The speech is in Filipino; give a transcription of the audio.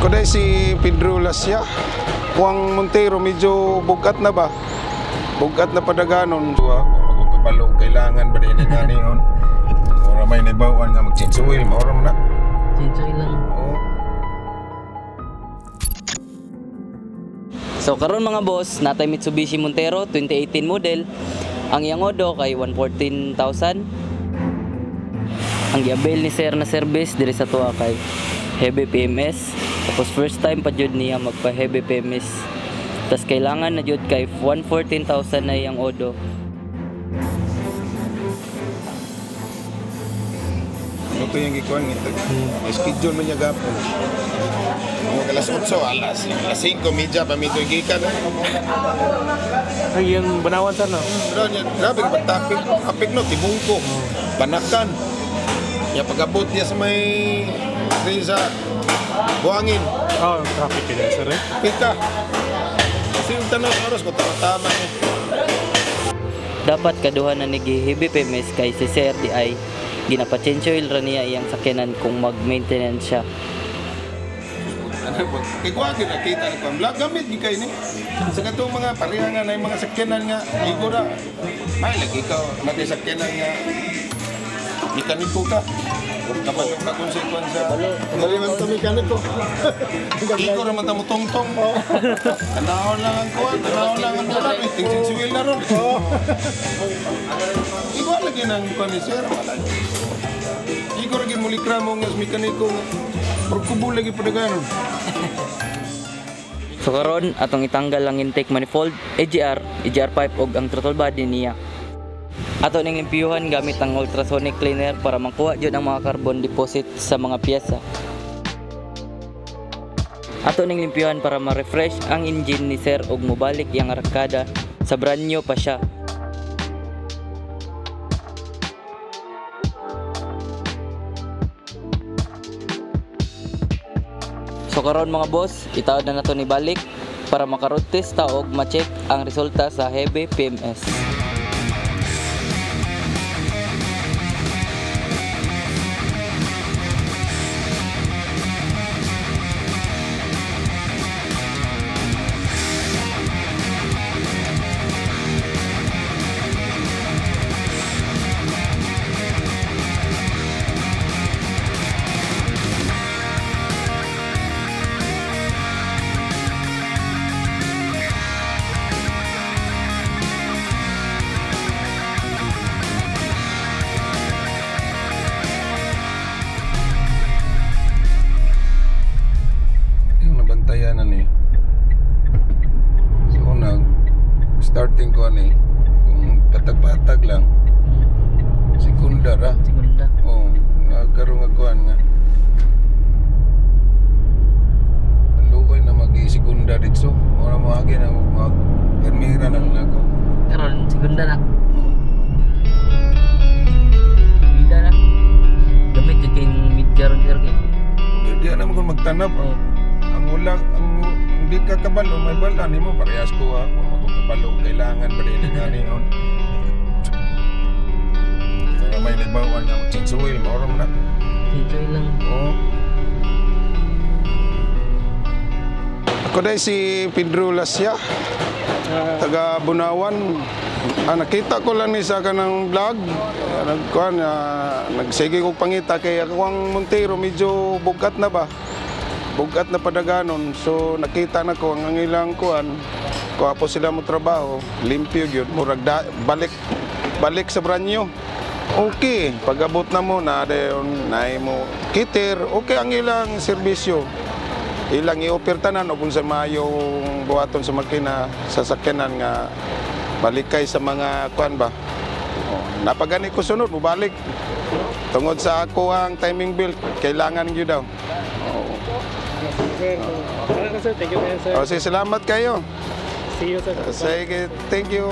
Kuday si Pedro Lasya, Juan Montero, medyo bugat na ba? Bugat na padaganon. So, ako kabalo, kailangan ba din nga niyon? Mura may naibawan nga mag-chinsuil, maura mo na. Chinsuil lang. Oo. So karon mga boss, natay Mitsubishi Montero 2018 model. Ang iyang odo kay 114,000. Ang giabil ni sir na service diri sa tuwa kay heavy PMS. Tapos first time pa jud niya magpa heavy PMS. Tapos kailangan na jud kay 114,000 na iyang odo. Ano ko yung gikuan nito? May schedule man niya gapon. Mga alas 8, alas 5, media pa mito igikan. Ay, yung banawan sir, no? Pero niya, grabe ka pagtapik. Apik no, tibungko. Panakan. Niya pag-abot niya sa may sa buhangin. Oh, traffic yun, sir, eh. Pika. Kasi yung tanong sa oras ko, tama niya. Dapat kaduha na ni heavy PMS kay si sir di ay ginapa-change oil ra niya iyang sakyanan kung mag-maintenance siya. Kaya ko agad nakita ni Kwan Vlog, gamit di kayo ni. Sa katong mga parihangan na yung mga sakyanan nga, igo na. Ay, lagi ikaw, natin sakyanan nga. Mekaniko ka. Kapag yung kakonsekwan sa... Dali man ito mekaniko. Igo naman ito mo tong-tong. Tanahon lang ang kuwan, tanahon lang ang kuwan. Tingsin siwil na ron. Igo lagi ng kuwan ni sir. Igo lagi mulikra mo nga mekaniko. Perkubo lagi pada ganon. So karon atong itanggal ang intake manifold, EGR 5 og ang throttle body niya. Ato ning limpyuhan gamit ang ultrasonic cleaner para makuha jud ang mga carbon deposit sa mga piyesa. Ato ning limpyuhan para ma-refresh ang engine ni sir og mobalik yang arkada sa brand new pa siya. So karon mga boss, itaod na nato ni balik para maka-road test ta og ma-check ang resulta sa heavy PMS. Bantayan na ni. So starting ko ni kung patag-patag lang. Sekunda ra. Segunda. Oh, nagkaroon nga kuan nga. Lukoy na magi-segunda dito. Ora mo agi na mag-permira na lang ako. Karon segunda na. Bida na. Gamit jud kay media ron sir kay. Di na mo magtanap. Oh. Ang ulang, hindi ka kabalo, may bala ni mo, parehas ko ha, kung ako kabalo, kailangan ba rin nga niyon. Kaya may naibawan nga mag-chinsuil, maoram na. Enjoy lang. Oo. Ako dahil si Pedro Lasya, taga Bunawan. Nakita ko lang ni sa kanang vlog, nagsige ko pangita kay Juan Montero, medyo bugat na ba? Bugat na padaganon, so nakita na ko ang ilang kuan, kuha sila mo trabaho, limpyo yun, murag balik sa branyo. Okay, pag-abot na mo na mo kitir, okay ang ilang serbisyo. Ilang i-opertanan o kung sa mayong buhaton sa makina, sasakyanan nga balikay sa mga kuan ba. Napagani ko sunod, mubalik. Tungod sa ako ang timing belt, kailangan nyo daw. Sir, thank you, sir. Sige, salamat kayo. See you, sir. Sige, thank you.